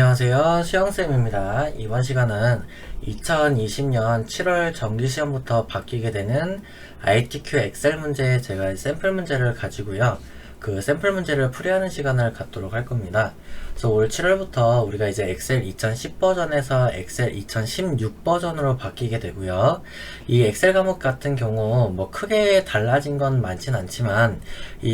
안녕하세요. 수영쌤입니다. 이번 시간은 2020년 7월 정기시험부터 바뀌게 되는 ITQ 엑셀 문제 제가 샘플 문제를 가지고요. 그 샘플 문제를 풀이하는 시간을 갖도록 할 겁니다. 그래서 올 7월부터 우리가 이제 엑셀 2010 버전에서 엑셀 2016 버전으로 바뀌게 되고요. 이 엑셀 과목 같은 경우 뭐 크게 달라진 건 많진 않지만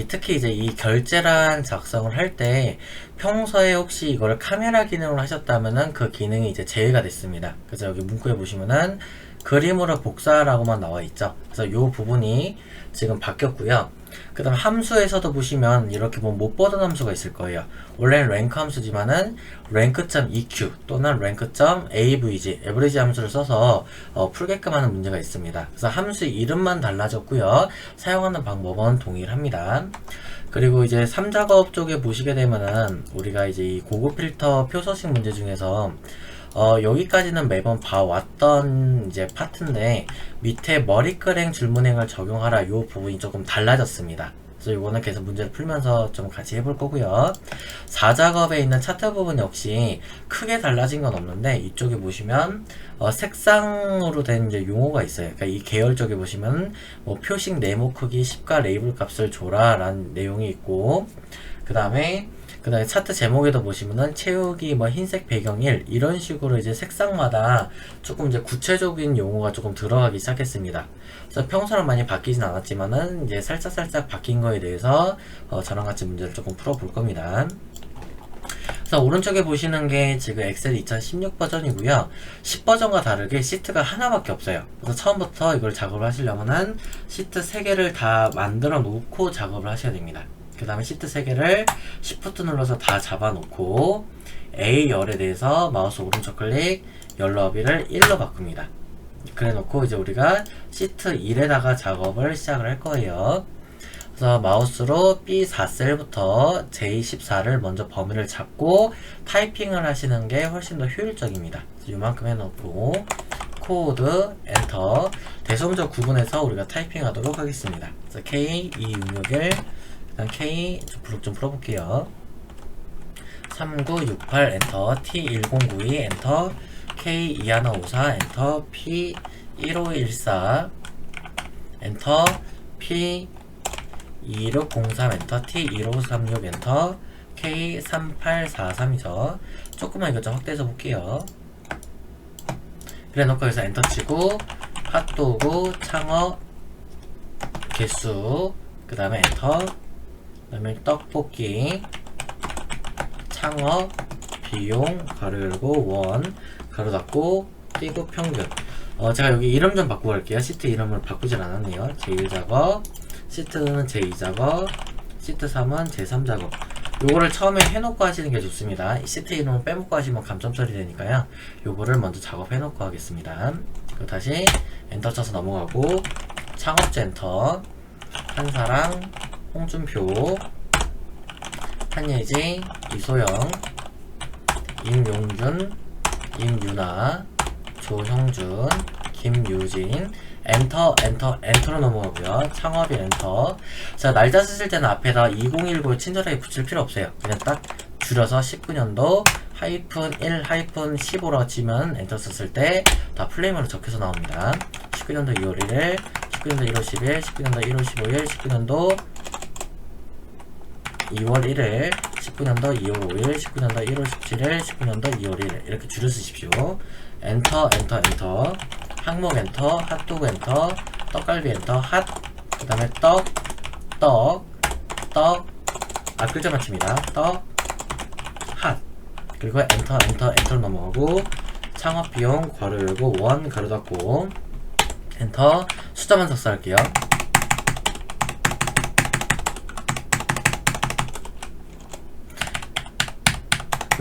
특히 이제 이 결제란 작성을 할 때 평소에 혹시 이걸 카메라 기능으로 하셨다면은 그 기능이 이제 제외가 됐습니다. 그래서 여기 문구에 보시면은 그림으로 복사라고만 나와 있죠. 그래서 이 부분이 지금 바뀌었고요. 그 다음 함수에서도 보시면 이렇게 보면 못 보던 함수가 있을 거예요. 원래는 랭크 함수지만은 rank.eq 또는 rank.avg average 함수를 써서 풀게끔 하는 문제가 있습니다. 그래서 함수 이름만 달라졌고요. 사용하는 방법은 동일합니다. 그리고 이제 3작업 쪽에 보시게 되면은 우리가 이제 이 고급 필터 표서식 문제 중에서 여기까지는 매번 봐왔던 이제 파트인데 밑에 머리끄랭 줄문행을 적용하라 이 부분이 조금 달라졌습니다. 그래서 이거는 계속 문제를 풀면서 좀 같이 해볼 거고요. 4작업에 있는 차트 부분 역시 크게 달라진 건 없는데 이쪽에 보시면 색상으로 된 이제 용어가 있어요. 그러니까 이 계열 쪽에 보시면 뭐 표식 네모 크기 10과 레이블 값을 줘라 라는 내용이 있고 그 다음에 차트 제목에도 보시면은 채우기 뭐 흰색 배경 1 이런 식으로 이제 색상마다 조금 이제 구체적인 용어가 조금 들어가기 시작했습니다. 그래서 평소랑 많이 바뀌진 않았지만은 이제 살짝 바뀐 거에 대해서 저랑 같이 문제를 조금 풀어볼 겁니다. 그래서 오른쪽에 보시는 게 지금 엑셀 2016 버전이고요. 10 버전과 다르게 시트가 하나밖에 없어요. 그래서 처음부터 이걸 작업을 하시려면은 시트 3개를 다 만들어 놓고 작업을 하셔야 됩니다. 그 다음에 시트 3개를 Shift 눌러서 다 잡아놓고 A열에 대해서 마우스 오른쪽 클릭 열너비를 1로 바꿉니다. 그래 놓고 이제 우리가 시트 1에다가 작업을 시작을 할 거예요. 그래서 마우스로 B4셀부터 J14를 먼저 범위를 잡고 타이핑을 하시는 게 훨씬 더 효율적입니다. 이만큼 해놓고 코드 엔터 대소문자 구분해서 우리가 타이핑 하도록 하겠습니다. 그래서 K2661 K 좀 풀어볼게요. 3968 엔터 T1092 엔터 K2154 엔터 P1514 엔터 P2603 엔터 T1536 엔터 K3843이죠. 조금만 이것 좀 확대해서 볼게요. 그래 놓고 여기서 엔터 치고 핫도그 창업 개수 그 다음에 엔터 그 다음에 떡볶이 창업 비용 가로 열고 원 가로 닫고 띄고 평균 제가 여기 이름 좀 바꾸고 갈게요. 시트 이름을 바꾸질 않았네요. 제1작업 시트는 제2작업 시트 3은 제3작업 요거를 처음에 해놓고 하시는 게 좋습니다. 시트 이름을 빼먹고 하시면 감점 처리 되니까요. 요거를 먼저 작업해놓고 하겠습니다. 그리고 다시 엔터 쳐서 넘어가고 창업자 엔터 한사랑 홍준표, 한예지, 이소영, 임용준, 임유나, 조형준, 김유진 엔터로 넘어가고요. 창업이 엔터. 자, 날짜 쓰실 때는 앞에다 2019를 친절하게 붙일 필요 없어요. 그냥 딱 줄여서 19년도 하이픈 1 하이픈 15라고 치면 엔터 썼을 때 다 플레임으로 적혀서 나옵니다. 19년도 2월 1일 19년도 1월 10일 19년도 1월 15일 19년도 2월 1일 19년도 2월 5일 19년도 1월 17일 19년도 2월 1일 이렇게 줄여 쓰십시오. 엔터 항목 엔터 핫도그 엔터 떡갈비 엔터 핫 그 다음에 떡 글자 맞춥니다. 떡 핫 그리고 엔터로 넘어가고 창업 비용 괄호 열고 원 가로 닫고 엔터 숫자만 작성할게요.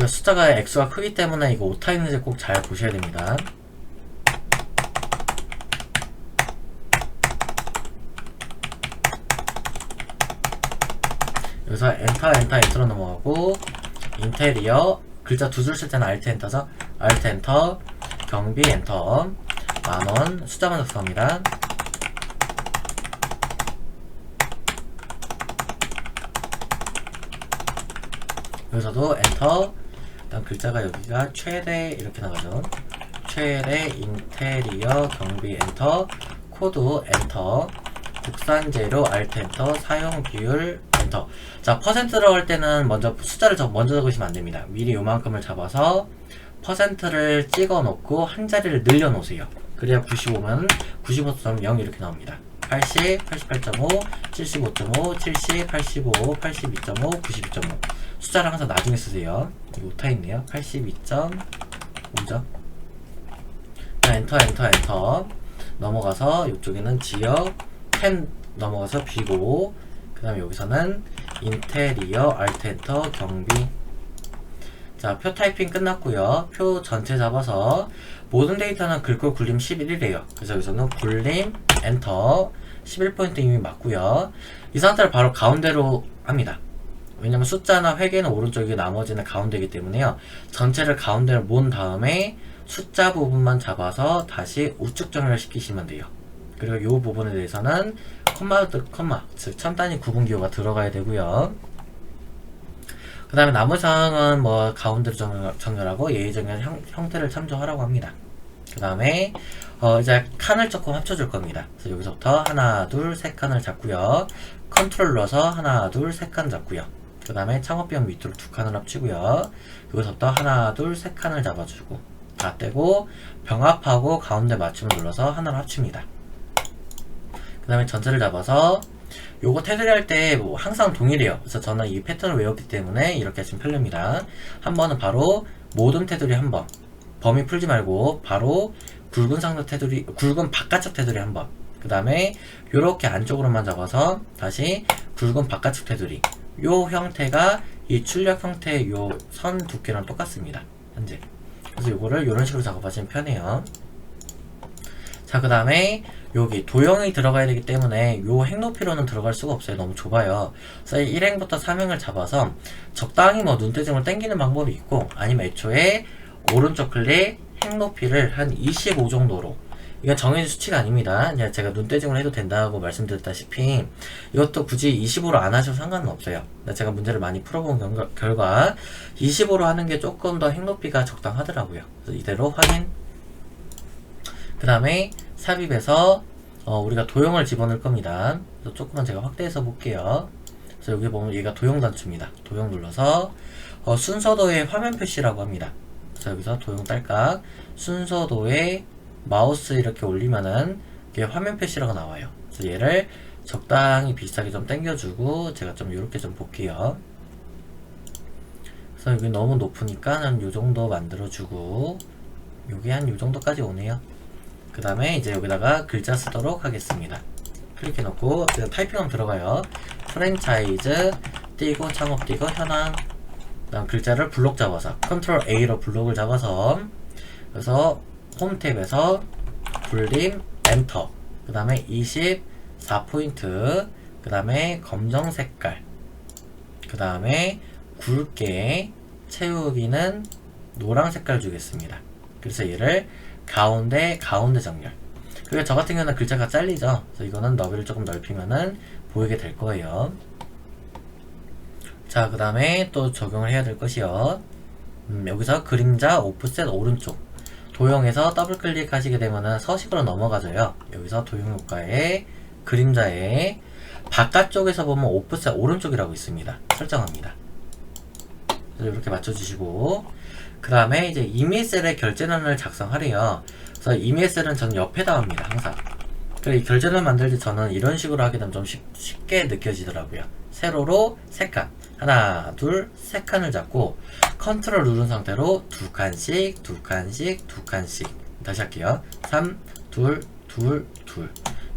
숫자가 액수가 크기 때문에 이거 오타 있는지 꼭 잘 보셔야 됩니다. 여기서 엔터로 넘어가고 인테리어 글자 두 줄 쓸 때는 알트 엔터죠. 알트 엔터 경비 엔터 만원 숫자만 작성합니다. 여기서도 엔터 다음 글자가 여기가 최대 이렇게 나가죠. 최대 인테리어 경비 엔터, 코드 엔터, 국산 재료 알트 엔터, 사용 비율 엔터. 자, 퍼센트로 할 때는 먼저 숫자를 먼저 적으시면 안 됩니다. 미리 요만큼을 잡아서 퍼센트를 찍어 놓고 한 자리를 늘려 놓으세요. 그래야 95면 95.0 이렇게 나옵니다. 80, 88.5, 75.5, 70, 85, 82.5, 92.5. 숫자를 항상 나중에 쓰세요. 여기 오타 있네요. 82.5죠. 엔터, 엔터, 엔터. 넘어가서 이쪽에는 지역, 펜 넘어가서 비고, 그 다음에 여기서는 인테리어, 알트 엔터, 경비. 자, 표 타이핑 끝났고요. 표 전체 잡아서 모든 데이터는 긁고 굴림 11이래요. 그래서 여기서는 굴림 엔터 11포인트 이미 맞고요. 이 상태를 바로 가운데로 합니다. 왜냐면 숫자나 회계는 오른쪽이고 나머지는 가운데이기 때문에요. 전체를 가운데로 모은 다음에 숫자 부분만 잡아서 다시 우측 정렬 시키시면 돼요. 그리고 이 부분에 대해서는 콤마, 즉 첨단위 구분기호가 들어가야 되고요. 그 다음에 나머지 상황은 뭐 가운데로 정렬하고 예의정렬 형태를 참조하라고 합니다. 그 다음에 이제 칸을 조금 합쳐줄 겁니다. 그래서 여기서부터 하나, 둘, 세 칸을 잡고요. 컨트롤 눌러서 하나, 둘, 세 칸 잡고요. 그 다음에 창업비용 밑으로 두 칸을 합치고요. 여기서부터 하나, 둘, 세 칸을 잡아주고 다 떼고 병합하고 가운데 맞춤을 눌러서 하나로 합칩니다. 그 다음에 전체를 잡아서 요거 테두리 할 때 뭐 항상 동일해요. 그래서 저는 이 패턴을 외웠기 때문에 이렇게 하시면 편리합니다. 한 번은 바로 모든 테두리 한 번, 범위 풀지 말고 바로 굵은 상자 테두리, 굵은 바깥쪽 테두리 한 번, 그 다음에 요렇게 안쪽으로만 잡아서 다시 굵은 바깥쪽 테두리. 요 형태가 이 출력 형태의 요 선 두께랑 똑같습니다. 현재. 그래서 요거를 요런 식으로 작업하시면 편해요. 자, 그 다음에 여기 도형이 들어가야 되기 때문에 요 행 높이로는 들어갈 수가 없어요. 너무 좁아요. 그래서 1행부터 3행을 잡아서 적당히 뭐 눈대중을 당기는 방법이 있고, 아니면 애초에 오른쪽 클릭 행 높이를 한 25 정도로, 이건 정해진 수치가 아닙니다. 그냥 제가 눈대중을 해도 된다고 말씀드렸다시피 이것도 굳이 25로 안 하셔도 상관은 없어요. 제가 문제를 많이 풀어본 결과 25로 하는 게 조금 더 행 높이가 적당하더라고요. 그래서 이대로 확인. 그 다음에 삽입에서 우리가 도형을 집어넣을 겁니다. 그래서 조금만 제가 확대해서 볼게요. 그래서 여기 보면 얘가 도형 단추입니다. 도형 눌러서 순서도의 화면 표시라고 합니다. 그래서 여기서 도형 딸깍 순서도에 마우스 이렇게 올리면은 이게 화면 표시라고 나와요. 그래서 얘를 적당히 비슷하게 좀 당겨주고 제가 좀 이렇게 좀 볼게요. 그래서 여기 너무 높으니까 한 요정도 만들어주고, 여기 한 요정도까지 오네요. 그 다음에 이제 여기다가 글자 쓰도록 하겠습니다. 클릭해 놓고 그냥 타이핑하면 들어가요. 프랜차이즈 띄고 창업 띄고 현황, 그 다음 글자를 블록 잡아서 컨트롤 A로 블록을 잡아서, 그래서 홈 탭에서 굴림 엔터, 그 다음에 24포인트, 그 다음에 검정 색깔, 그 다음에 굵게 채우기는 노랑 색깔 주겠습니다. 그래서 얘를 가운데 정렬. 그리고 저 같은 경우는 글자가 잘리죠. 그래서 이거는 너비를 조금 넓히면은 보이게 될 거예요. 자, 그 다음에 또 적용을 해야 될 것이요. 여기서 그림자 오프셋 오른쪽 도형에서 더블 클릭하시게 되면은 서식으로 넘어가져요. 여기서 도형 효과에 그림자에 바깥쪽에서 보면 오프셋 오른쪽이라고 있습니다. 설정합니다. 그래서 이렇게 맞춰주시고, 그 다음에 이제 이미셀의 결제란을 작성하래요. 그래서 이미셀은 저는 옆에다 합니다. 항상. 그리고 이 결제란 만들 때 저는 이런 식으로 하게 되면 좀 쉽게 느껴지더라고요. 세로로 3칸, 하나, 둘, 3칸을 잡고 컨트롤 누른 상태로 2칸씩, 2칸씩, 2칸씩. 다시 할게요. 3, 2, 2, 2.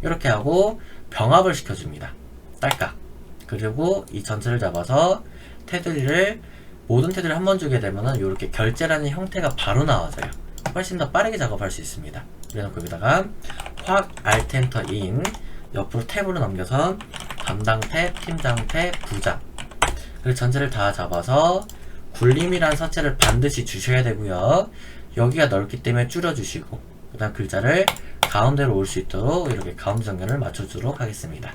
이렇게 하고 병합을 시켜줍니다. 딸깍. 그리고 이 전체를 잡아서 테두리를, 모든 테두리를 한 번 주게 되면은 이렇게 결제라는 형태가 바로 나와져요. 훨씬 더 빠르게 작업할 수 있습니다. 그래놓고 여기다가 확 Alt Enter In, 옆으로 탭으로 넘겨서 담당 탭, 팀장 탭, 부장. 그리고 전체를 다 잡아서 굴림이라는 서체를 반드시 주셔야 되고요. 여기가 넓기 때문에 줄여주시고, 그 다음 글자를 가운데로 올 수 있도록 이렇게 가운데 정렬을 맞춰주도록 하겠습니다.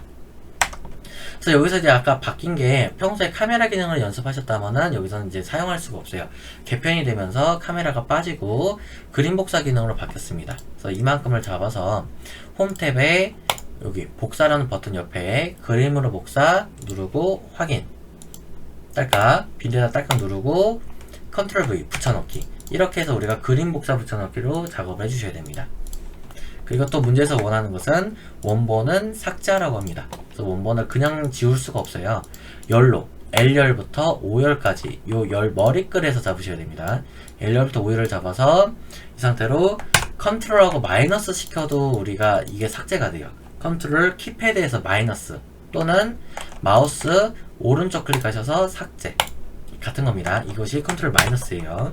그래서 여기서 이제 아까 바뀐 게 평소에 카메라 기능을 연습하셨다면은 여기서는 이제 사용할 수가 없어요. 개편이 되면서 카메라가 빠지고 그림 복사 기능으로 바뀌었습니다. 그래서 이만큼을 잡아서 홈 탭에 여기 복사라는 버튼 옆에 그림으로 복사 누르고 확인, 딸깍 빈대다 딸깍 누르고 컨트롤 V 붙여넣기, 이렇게 해서 우리가 그림 복사 붙여넣기로 작업을 해주셔야 됩니다. 그리고 또 문제에서 원하는 것은 원본은 삭제하라고 합니다. 그래서 원본을 그냥 지울 수가 없어요. 열로 L열부터 O열까지 요 열 머리글에서 잡으셔야 됩니다. L열부터 O열을 잡아서 이 상태로 컨트롤하고 마이너스 시켜도 우리가 이게 삭제가 돼요. 컨트롤 키패드에서 마이너스 또는 마우스 오른쪽 클릭하셔서 삭제, 같은 겁니다. 이것이 컨트롤 마이너스예요.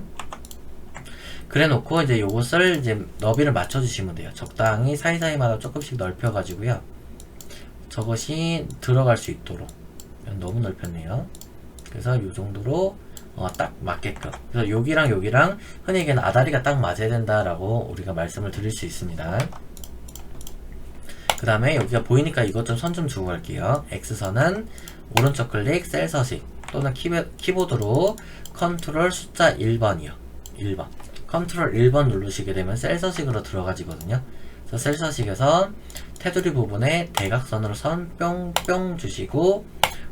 그래 놓고 이제 요것을 이제 너비를 맞춰 주시면 돼요. 적당히 사이사이마다 조금씩 넓혀 가지고요. 저것이 들어갈 수 있도록. 너무 넓혔네요. 그래서 요 정도로 딱 맞게끔. 그래서 여기랑 여기랑 흔히 얘기하는 아다리가 딱 맞아야 된다라고 우리가 말씀을 드릴 수 있습니다. 그 다음에 여기가 보이니까 이것 좀 선 좀 주고 갈게요. X선은 오른쪽 클릭 셀 서식 또는 키보드로 컨트롤 숫자 1번이요. 1번. 컨트롤 1번 누르시게 되면 셀 서식으로 들어가지거든요. 그래서 셀 서식에서 테두리 부분에 대각선으로 선 뿅뿅 주시고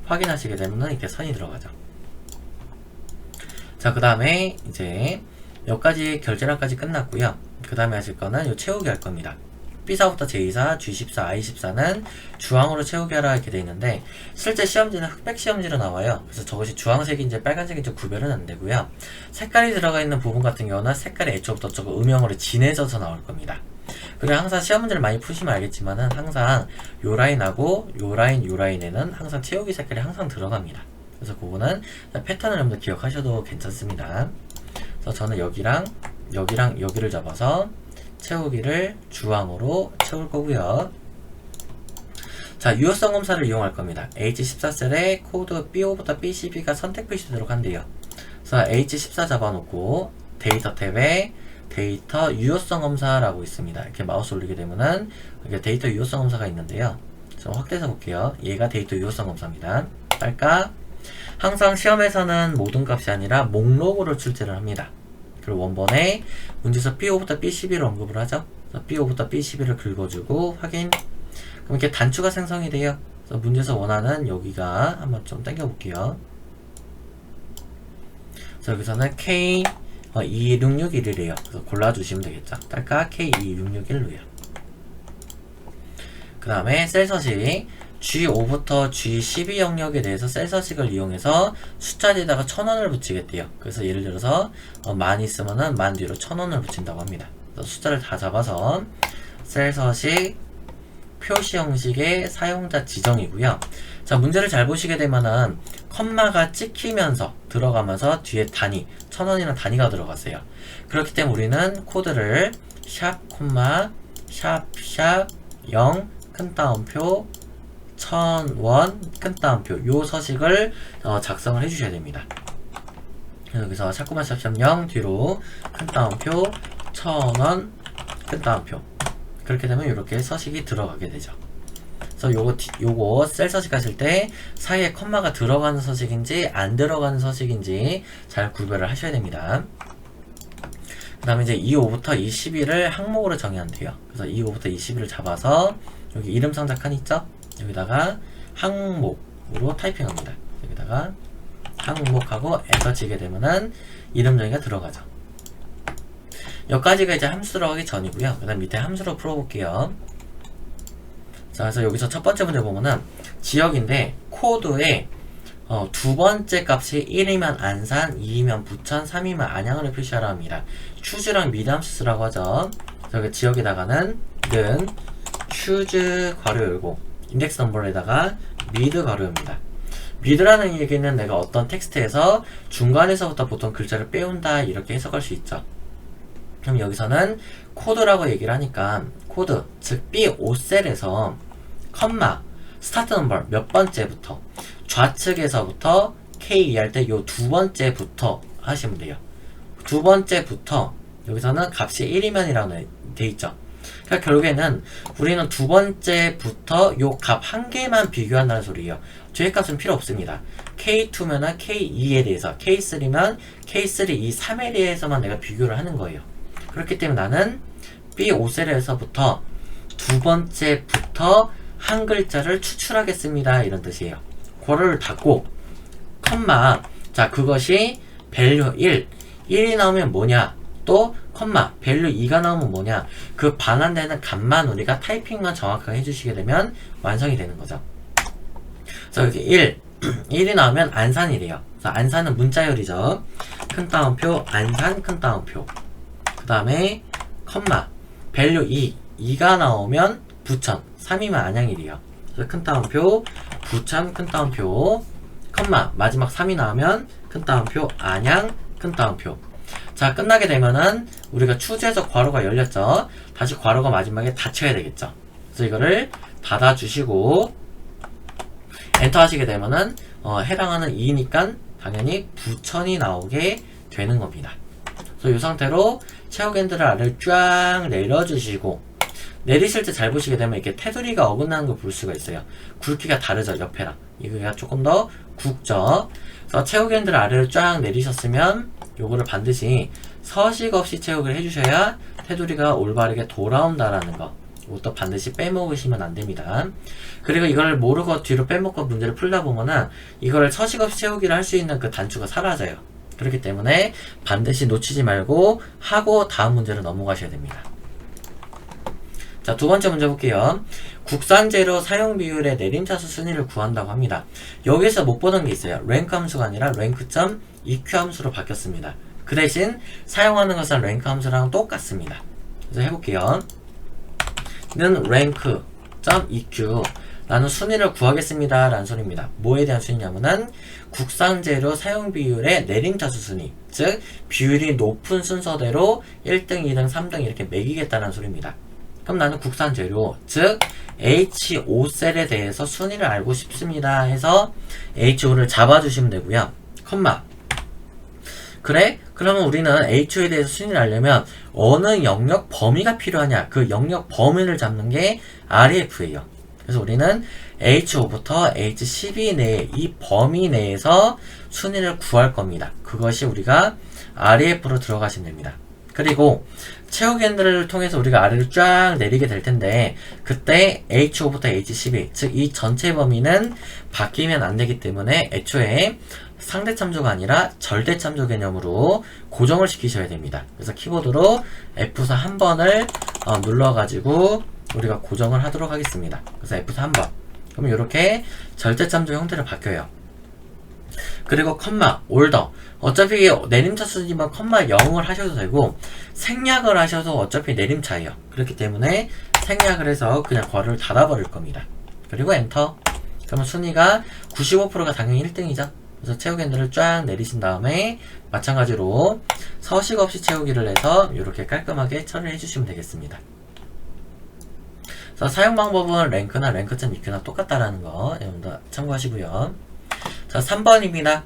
확인하시게 되면 이렇게 선이 들어가죠. 자, 그 다음에 이제 여기까지 결제란까지 끝났고요. 그 다음에 하실 거는 요 채우기 할 겁니다. B사부터 J4, G14, I14는 주황으로 채우기 하라 이렇게 되어 있는데 실제 시험지는 흑백 시험지로 나와요. 그래서 저것이 주황색인지 빨간색인지 구별은 안 되고요. 색깔이 들어가 있는 부분 같은 경우는 색깔이 애초부터 조금 음영으로 진해져서 나올 겁니다. 그리고 항상 시험 문제를 많이 푸시면 알겠지만은 항상 요 라인하고 요 라인에는 항상 채우기 색깔이 항상 들어갑니다. 그래서 그거는 패턴을 여러분들 기억하셔도 괜찮습니다. 그래서 저는 여기랑 여기를 잡아서 채우기를 주황으로 채울 거고요. 자, 유효성 검사를 이용할 겁니다. H14셀에 코드 B5부터 B12가 선택 표시되도록 한대요. 그래서 H14 잡아놓고 데이터 탭에 데이터 유효성 검사라고 있습니다. 이렇게 마우스 올리게 되면은 이렇게 데이터 유효성 검사가 있는데요. 좀 확대해서 볼게요. 얘가 데이터 유효성 검사입니다. 빨까 항상 시험에서는 모든 값이 아니라 목록으로 출제를 합니다. 그리고 원본에 문제에서 B5부터 B11을 언급을 하죠. B5부터 B11을 긁어주고 확인. 그럼 이렇게 단추가 생성이 돼요. 그래서 문제에서 원하는 여기가 한번 좀 당겨볼게요. 그래서 여기서는 K26611이래요. 그래서 골라주시면 되겠죠. 딸까 K2661로요. 그 다음에 셀 서식 G5부터 G12 영역에 대해서 셀 서식을 이용해서 숫자 뒤에다가 1000원을 붙이겠대요. 그래서 예를 들어서 만 있으면은 만 뒤로 1000원을 붙인다고 합니다. 그래서 숫자를 다 잡아서 셀 서식 표시 형식의 사용자 지정이고요. 자, 문제를 잘 보시게 되면은 컴마가 찍히면서 들어가면서 뒤에 단위 1000원이라는 단위가 들어갔어요. 그렇기 때문에 우리는 코드를 샵 콤마 샵 0 큰 따옴표 1000원 큰 따옴표 요 서식을 작성을 해주셔야 됩니다. 여기서 샵코마 샵 0 뒤로 큰 따옴표 1000원 큰 따옴표, 그렇게 되면 이렇게 서식이 들어가게 되죠. 그래서 요거 셀 서식 하실 때 사이에 컴마가 들어가는 서식인지 안 들어가는 서식인지 잘 구별을 하셔야 됩니다. 그 다음에 이제 25부터 21을 항목으로 정의하면 돼요. 그래서 25부터 21을 잡아서 여기 이름 상자 칸 있죠? 여기다가 항목으로 타이핑합니다. 여기다가 항목하고 엔터 치게 되면은 이름 정의가 들어가죠. 여기까지가 이제 함수로 하기 전이고요. 그 다음 밑에 함수로 풀어볼게요. 자, 그래서 여기서 첫 번째 문제 보면은 지역인데 코드에 두 번째 값이 1이면 안산, 2이면 부천, 3이면 안양을 표시하라 합니다. 추즈랑 미담수 쓰라고 하죠. 여기 지역에다가는 는 추즈 괄호 열고 인덱스 넘버에다가 미드 괄호 엽니다. 미드라는 얘기는 내가 어떤 텍스트에서 중간에서부터 보통 글자를 빼온다 이렇게 해석할 수 있죠. 그럼 여기서는 코드라고 얘기를 하니까 코드, 즉 B5셀에서 컴마, 스타트 넘버 몇 번째부터 좌측에서부터 K 할 때 요 두 번째부터 하시면 돼요. 두 번째부터 여기서는 값이 1이면이라고 돼 있죠. 그러니까 결국에는 우리는 두 번째부터 요 값 한 개만 비교한다는 소리예요. 뒤에 값은 필요 없습니다. K2면 K2에 대해서, K3면 K3, 이 3에 대해서만 내가 비교를 하는 거예요. 그렇기 때문에 나는 B5셀에서부터 두 번째부터 한 글자를 추출하겠습니다. 이런 뜻이에요. 괄호를 닫고, 컴마, 자, 그것이 value 1이 나오면 뭐냐? 또, 컴마, value 2가 나오면 뭐냐? 그 반환되는 값만 우리가 타이핑만 정확하게 해주시게 되면 완성이 되는 거죠. 그래서 여기 1이 나오면 안산이래요. 그래서 안산은 문자열이죠. 큰 따옴표, 안산, 큰 따옴표. 그 다음에, 컴마, value 2가 나오면 부천, 3이면 안양이래요. 그래서 큰 따옴표, 부천, 큰 따옴표, 컴마, 마지막 3이 나오면 큰 따옴표, 안양, 큰 따옴표. 자, 끝나게 되면은 우리가 추주해서 괄호가 열렸죠. 다시 괄호가 마지막에 닫혀야 되겠죠. 그래서 이거를 닫아주시고 엔터 하시게 되면은 해당하는 2니까 당연히 부천이 나오게 되는 겁니다. 그래서 이 상태로 채우기 핸들을 아래로 쫙 내려주시고, 내리실 때 잘 보시게 되면 이렇게 테두리가 어긋나는 걸 볼 수가 있어요. 굵기가 다르죠, 옆에랑. 이거가 조금 더 굵죠. 그래서 채우기 핸들을 아래로 쫙 내리셨으면 요거를 반드시 서식 없이 채우기를 해주셔야 테두리가 올바르게 돌아온다라는 거. 이것도 반드시 빼먹으시면 안 됩니다. 그리고 이걸 모르고 뒤로 빼먹고 문제를 풀다 보면은 이거를 서식 없이 채우기를 할 수 있는 그 단추가 사라져요. 그렇기 때문에 반드시 놓치지 말고 하고 다음 문제로 넘어가셔야 됩니다. 자, 두 번째 문제 볼게요. 국산 재료 사용 비율의 내림차수 순위를 구한다고 합니다. 여기서 못 보던 게 있어요. 랭크 함수가 아니라 rank.eq 함수로 바뀌었습니다. 그 대신 사용하는 것은 랭크 함수랑 똑같습니다. 그래서 해볼게요. 는 rank.eq, 나는 순위를 구하겠습니다 라는 소리입니다. 뭐에 대한 순위냐면은 국산 재료 사용 비율의 내림차수 순위, 즉 비율이 높은 순서대로 1등, 2등, 3등 이렇게 매기겠다는 소리입니다. 그럼 나는 국산 재료, 즉 H5셀에 대해서 순위를 알고 싶습니다 해서 H5를 잡아주시면 되고요. 컴마. 그래? 그러면 우리는 H5에 대해서 순위를 알려면 어느 영역 범위가 필요하냐, 그 영역 범위를 잡는 게 REF예요. 그래서 우리는 H5부터 H12 내에, 이 범위 내에서 순위를 구할 겁니다. 그것이 우리가 REF로 들어가시면 됩니다. 그리고 채우기 핸들을 통해서 우리가 아래로 쫙 내리게 될 텐데, 그때 H5부터 H12, 즉 이 전체 범위는 바뀌면 안 되기 때문에 애초에 상대 참조가 아니라 절대 참조 개념으로 고정을 시키셔야 됩니다. 그래서 키보드로 F4 한 번을 눌러가지고 우리가 고정을 하도록 하겠습니다. 그래서 F4 한 번. 그러면 이렇게 절대 참조 형태로 바뀌어요. 그리고 컴마, 올더. 어차피 내림차수지만 컴마 0을 하셔도 되고 생략을 하셔도 어차피 내림차예요. 그렇기 때문에 생략을 해서 그냥 괄호를 닫아버릴 겁니다. 그리고 엔터. 그러면 순위가 95%가 당연히 1등이죠. 그래서 채우기 핸들을 쫙 내리신 다음에 마찬가지로 서식 없이 채우기를 해서 이렇게 깔끔하게 처리해 주시면 되겠습니다. 그래서 사용 방법은 랭크나 rank.eq나 똑같다라는 거 여러분들 참고하시고요. 자, 3번입니다.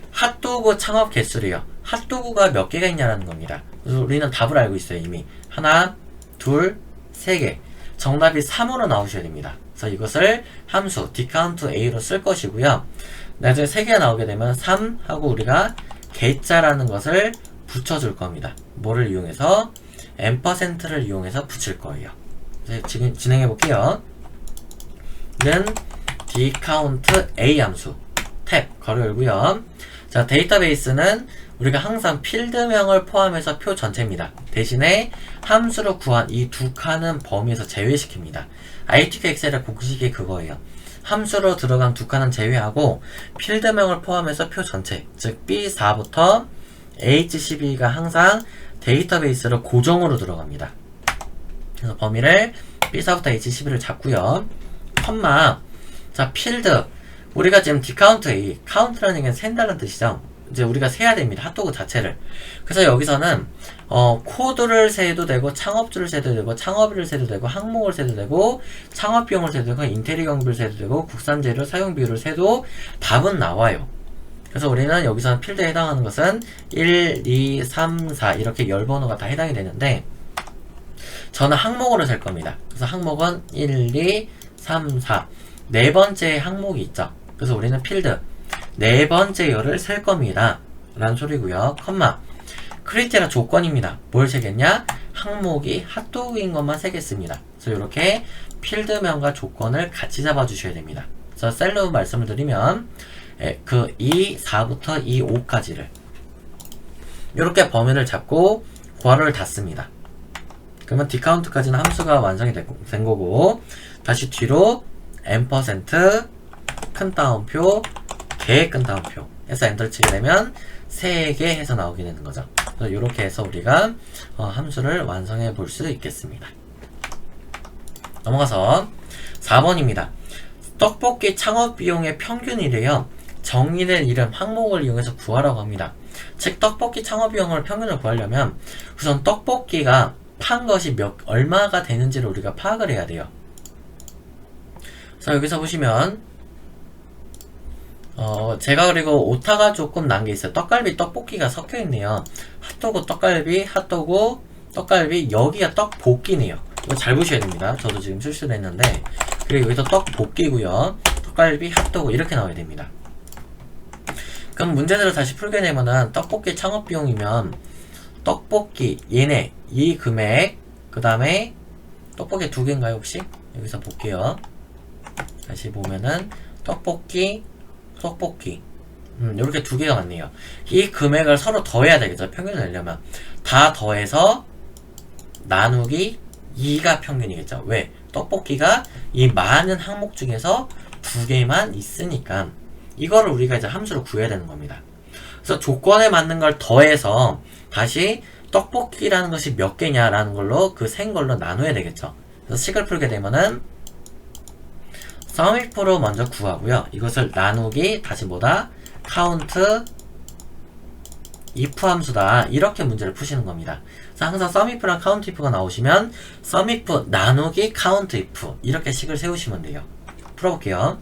핫도그 창업 개수래요. 핫도그가 몇 개가 있냐라는 겁니다. 그래서 우리는 답을 알고 있어요. 이미 하나, 둘, 세 개. 정답이 3으로 나오셔야 됩니다. 그래서 이것을 함수 dCountA로 쓸 것이고요. 나중에 3개가 나오게 되면 3 하고 우리가 개자라는 것을 붙여줄 겁니다. 뭐를 이용해서? %를 이용해서 붙일 거예요. 지금 진행해 볼게요. 는 dCountA 함수 탭 괄호 열고요. 자, 데이터베이스는 우리가 항상 필드명을 포함해서 표 전체입니다. 대신에 함수로 구한 이 두 칸은 범위에서 제외시킵니다. ITQ 엑셀의 공식이 그거예요. 함수로 들어간 두 칸은 제외하고 필드명을 포함해서 표 전체, 즉 B4부터 H12가 항상 데이터베이스로 고정으로 들어갑니다. 그래서 범위를 B4부터 H12를 잡고요. 컴마. 자, 필드. 우리가 지금 dCountA, count라는 얘기는 센다는 뜻이죠. 이제 우리가 세야 됩니다. 핫도그 자체를. 그래서 여기서는 코드를 세도 되고 창업주를 세도 되고 창업일을 세도 되고 항목을 세도 되고 창업 비용을 세도 되고 인테리어 경비를 세도 되고 국산 재료 사용 비율을 세도 답은 나와요. 그래서 우리는 여기서는 필드에 해당하는 것은 1, 2, 3, 4 이렇게 열 번호가 다 해당이 되는데, 저는 항목으로 셀 겁니다. 그래서 항목은 1, 2, 3, 4 네 번째 항목이 있죠. 그래서 우리는 필드 네 번째 열을 셀 겁니다 라는 소리고요. 컴마 크리테리아 조건입니다. 뭘 세겠냐? 항목이 핫도그인 것만 세겠습니다. 그래서 이렇게 필드명과 조건을 같이 잡아주셔야 됩니다. 그래서 셀로 말씀을 드리면 그 2, 4부터 2, 5까지를 이렇게 범위를 잡고 괄호를 닫습니다. 그러면 디카운트까지는 함수가 완성이 된 거고, 다시 뒤로 %, 큰 따옴표, 개 큰 따옴표 해서 엔터를 치게 되면 3개 해서 나오게 되는 거죠. 그래서 이렇게 해서 우리가 함수를 완성해 볼 수 있겠습니다. 넘어가서 4번입니다. 떡볶이 창업 비용의 평균이래요. 정의된 이름 항목을 이용해서 구하라고 합니다. 즉 떡볶이 창업 비용을 평균을 구하려면 우선 떡볶이가 판 것이 얼마가 되는지를 우리가 파악을 해야 돼요. 자, 여기서 보시면 제가 그리고 오타가 조금 난 게 있어요. 떡갈비 떡볶이가 섞여 있네요. 핫도그 떡갈비 핫도그 떡갈비 여기가 떡볶이네요. 이거 잘 보셔야 됩니다. 저도 지금 실수를 했는데, 그리고 여기서 떡볶이고요, 떡갈비 핫도그 이렇게 나와야 됩니다. 그럼 문제대로 다시 풀게 되면은 떡볶이 창업 비용이면 떡볶이 얘네 이 금액, 그 다음에 떡볶이 2개인가요 혹시? 여기서 볼게요. 다시 보면은 떡볶이 이렇게 2개가 맞네요. 이 금액을 서로 더해야 되겠죠. 평균을 내려면 다 더해서 나누기 2가 평균이겠죠. 왜? 떡볶이가 이 많은 항목 중에서 2개만 있으니까 이거를 우리가 이제 함수로 구해야 되는 겁니다. 그래서 조건에 맞는 걸 더해서 다시 떡볶이라는 것이 몇 개냐라는 걸로 그 센 걸로 나눠야 되겠죠. 그래서 식을 풀게 되면은 SUMIF로 먼저 구하고요. 이것을 나누기 다시 뭐다? 카운트 if 함수다. 이렇게 문제를 푸시는 겁니다. 그래서 항상 SUMIF랑 카운트 if가 나오시면 SUMIF 나누기 카운트 if 이렇게 식을 세우시면 돼요. 풀어볼게요.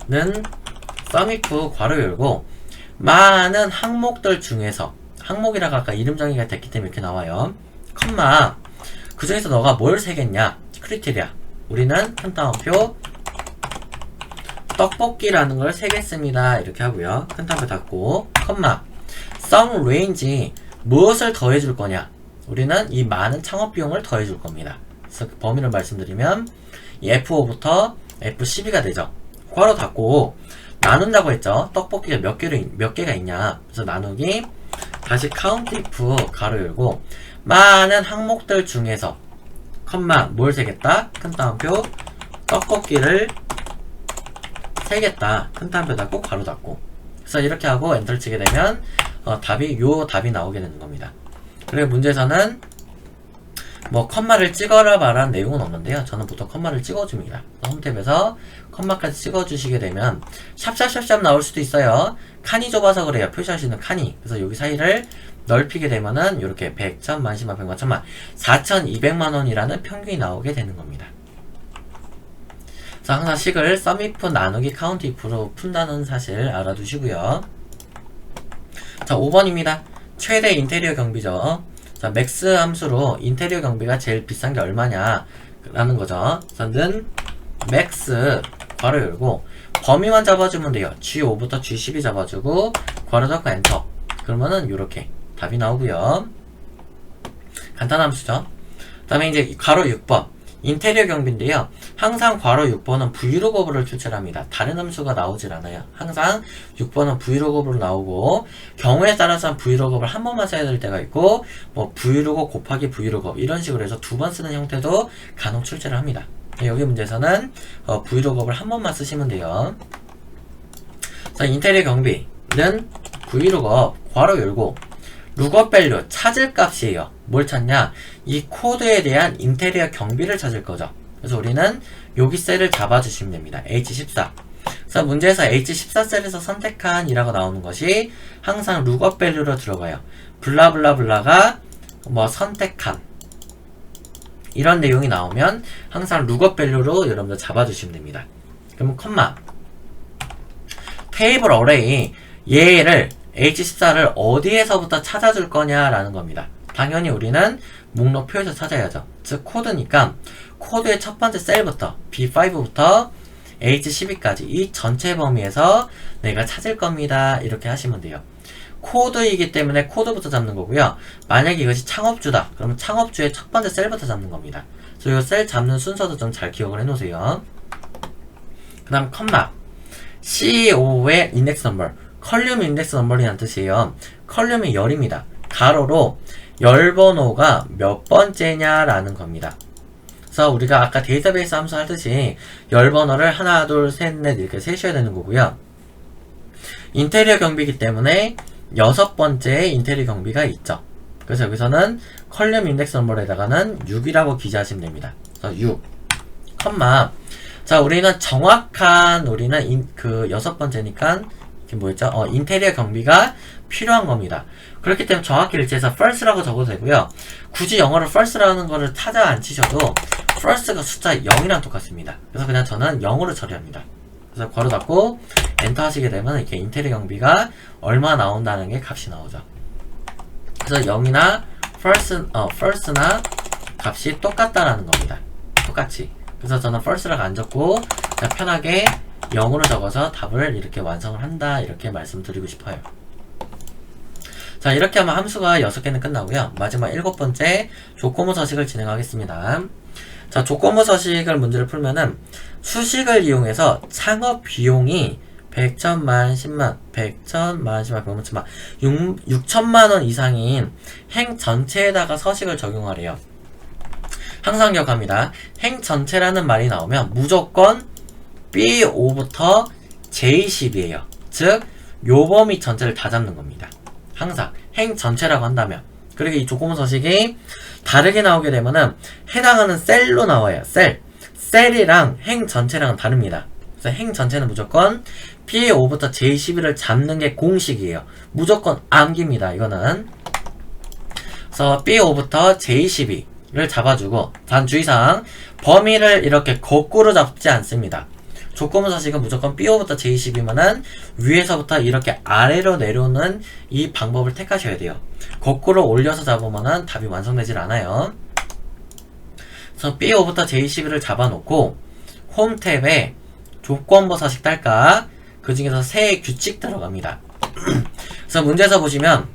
는 SUMIF 괄호 열고 많은 항목들 중에서, 항목이라고 아까 이름 정의가 됐기 때문에 이렇게 나와요. 컴마 그 중에서 너가 뭘 세겠냐? 크리테리아 우리는 큰 따옴표 떡볶이라는 걸 세겠습니다. 이렇게 하고요. 큰 따옴표 닫고 컴마 some range 무엇을 더해줄 거냐? 우리는 이 많은 창업 비용을 더해줄 겁니다. 그래서 그 범위를 말씀드리면 이 F5부터 F12가 되죠. 괄호 닫고 나눈다고 했죠. 떡볶이가 몇 개가 있냐? 그래서 나누기 다시 count if 가로 열고 많은 항목들 중에서 컴마 뭘 세겠다? 큰 따옴표 떡볶이를 세겠다. 큰 따옴표 닫고 가로 닫고. 그래서 이렇게 하고 엔터를 치게 되면 답이 나오게 되는 겁니다. 그리고 문제에서는 뭐 컴마를 찍어라 말한 내용은 없는데요. 저는 보통 컴마를 찍어줍니다. 홈탭에서 컴마까지 찍어주시게 되면 샵샵샵샵 나올 수도 있어요. 칸이 좁아서 그래요. 표시할 수 있는 칸이. 그래서 여기 사이를 넓히게 되면은 이렇게 100, 1000만, 10만, 100만, 1000만 4200만원이라는 평균이 나오게 되는 겁니다. 그래서 항상 식을 SUMIF 나누기 COUNT IF로 푼다는 사실 알아두시고요. 자, 5번입니다. 최대 인테리어 경비죠. 자, 맥스 함수로 인테리어 경비가 제일 비싼 게 얼마냐 라는 거죠. 그래서 맥스 괄호 열고 범위만 잡아주면 돼요. G5부터 G12 잡아주고 괄호 닫고 엔터. 그러면은 요렇게 답이 나오고요. 간단한 함수죠. 그 다음에 이제 괄호 6번 인테리어 경비인데요. 항상 괄호 6번은 브이로그를 출제합니다. 다른 함수가 나오질 않아요. 항상 6번은 브이로그로 나오고 경우에 따라서는 브이로그를 한 번만 써야 될 때가 있고 뭐 브이로그 곱하기 브이로그 이런 식으로 해서 2번 쓰는 형태도 간혹 출제를 합니다. 여기 문제에서는 브이로그를 한 번만 쓰시면 돼요. 자, 인테리어 경비는 브이로그 괄호 열고 룩업 밸류 찾을 값이에요. 뭘 찾냐? 이 코드에 대한 인테리어 경비를 찾을 거죠. 그래서 우리는 여기 셀을 잡아주시면 됩니다. H14. 그래서 문제에서 H14 셀에서 선택한 이라고 나오는 것이 항상 룩업 밸류로 들어가요. 블라블라블라가 뭐 선택한 이런 내용이 나오면 항상 룩업 밸류로 여러분들 잡아주시면 됩니다. 그러면 컴마 테이블 어레이 얘를 H14를 어디에서부터 찾아줄 거냐라는 겁니다. 당연히 우리는 목록 표에서 찾아야죠. 즉 코드니까 코드의 첫 번째 셀부터 B5부터 H12까지 이 전체 범위에서 내가 찾을 겁니다. 이렇게 하시면 돼요. 코드이기 때문에 코드부터 잡는 거고요. 만약에 이것이 창업주다. 그러면 창업주의 첫 번째 셀부터 잡는 겁니다. 그래서 이 셀 잡는 순서도 좀 잘 기억을 해놓으세요. 그 다음 컴마 CEO의 인덱스 넘버, 컬륨 인덱스 넘버라는 뜻이에요. 컬륨이 열입니다. 가로로 열 번호가 몇 번째냐라는 겁니다. 그래서 우리가 아까 데이터베이스 함수 하듯이 열 번호를 하나, 둘, 셋, 넷 이렇게 세셔야 되는 거고요. 인테리어 경비이기 때문에 여섯 번째 인테리어 경비가 있죠. 그래서 여기서는 컬륨 인덱스 넘버에다가는 6이라고 기재하시면 됩니다. 그래서 6, 컴마. 자, 우리는 정확한 그 여섯 번째니까 이게 뭐였죠? 인테리어 경비가 필요한 겁니다. 그렇기 때문에 정확히 일치해서 first라고 적어도 되고요. 굳이 영어로 first라는 거를 타자 안 치셔도 first가 숫자 0이랑 똑같습니다. 그래서 그냥 저는 0으로 처리합니다. 그래서 괄호 닫고 엔터 하시게 되면 이렇게 인테리어 경비가 얼마 나온다는 게 값이 나오죠. 그래서 0이나 first나 값이 똑같다라는 겁니다. 똑같이. 그래서 저는 first라고 안 적고 그냥 편하게 0으로 적어서 답을 이렇게 완성을 한다, 이렇게 말씀드리고 싶어요. 자, 이렇게 하면 함수가 6개는 끝나고요. 마지막 7번째 조건부 서식을 진행하겠습니다. 자, 조건부 서식을 문제를 풀면은 수식을 이용해서 창업 비용이 100, 1000만, 10만, 100, 1000만, 10만, 100만, 1000만 6천만원 이상인 행 전체에다가 서식을 적용하래요. 항상 기억합니다. 행 전체라는 말이 나오면 무조건 B5부터 J10이에요. 즉, 요 범위 전체를 다 잡는 겁니다. 항상 행 전체라고 한다면. 그리고 이 조건부 서식이 다르게 나오게 되면은 해당하는 셀로 나와요. 셀이랑 행 전체랑은 다릅니다. 그래서 행 전체는 무조건 B5부터 J11을 잡는 게 공식이에요. 무조건 암기입니다. 이거는. 그래서 B5부터 J12를 잡아주고, 단 주의사항, 범위를 이렇게 거꾸로 잡지 않습니다. 조건부 서식은 무조건 B5부터 J10이면은 위에서부터 이렇게 아래로 내려오는 이 방법을 택하셔야 돼요. 거꾸로 올려서 잡으면은 답이 완성되질 않아요. 그래서 B5부터 J11을 잡아놓고 홈 탭에 조건부 서식 딸까, 그 중에서 세 규칙 들어갑니다. 그래서 문제에서 보시면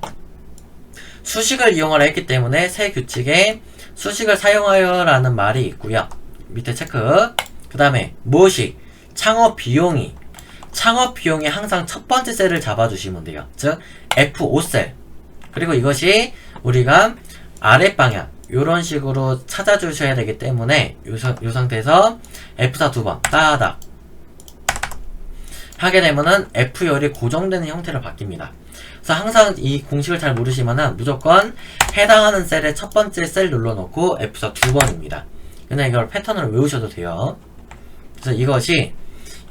수식을 이용하라 했기 때문에 세 규칙에 수식을 사용하여 라는 말이 있고요. 밑에 체크. 그 다음에 무엇이? 창업 비용이 항상 첫 번째 셀을 잡아주시면 돼요. 즉 F5셀. 그리고 이것이 우리가 아랫방향 요런 식으로 찾아주셔야 되기 때문에 요 상태에서 F4 두 번 따닥 하게 되면은 F열이 고정되는 형태로 바뀝니다. 그래서 항상 이 공식을 잘 모르시면은 무조건 해당하는 셀의 첫 번째 셀 눌러놓고 F4 두 번입니다. 그냥 이걸 패턴으로 외우셔도 돼요. 그래서 이것이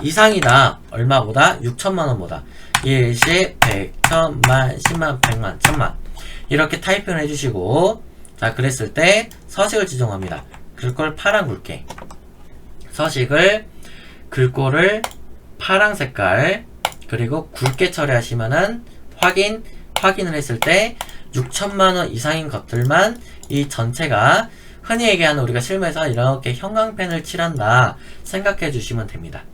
이상이다. 얼마보다? 6천만원보다. 일시, 100, 1000만, 10만, 100만, 1000만. 이렇게 타이핑을 해주시고, 자, 그랬을 때 서식을 지정합니다. 글꼴 파란 굵게. 서식을, 글꼴을 파란 색깔, 그리고 굵게 처리하시면은 확인을 했을 때 6천만원 이상인 것들만 이 전체가 흔히 얘기하는 우리가 실무에서 이렇게 형광펜을 칠한다 생각해 주시면 됩니다.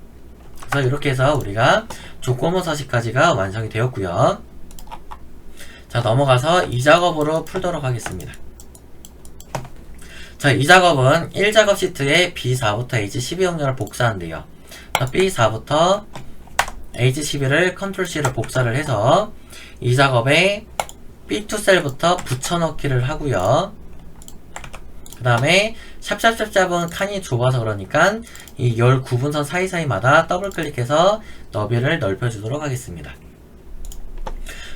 그래서 이렇게 해서 우리가 조건부 서식까지가 완성이 되었고요. 자, 넘어가서 이 작업으로 풀도록 하겠습니다. 자, 이 작업은 1작업 시트에 B4부터 H12 영역을 복사한대요. B4부터 H12를 컨트롤-C를 복사를 해서 이 작업에 B2셀부터 붙여넣기를 하고요. 그 다음에 샵샵샵샵은 칸이 좁아서 그러니까 이 19분선 사이사이마다 더블 클릭해서 너비를 넓혀주도록 하겠습니다.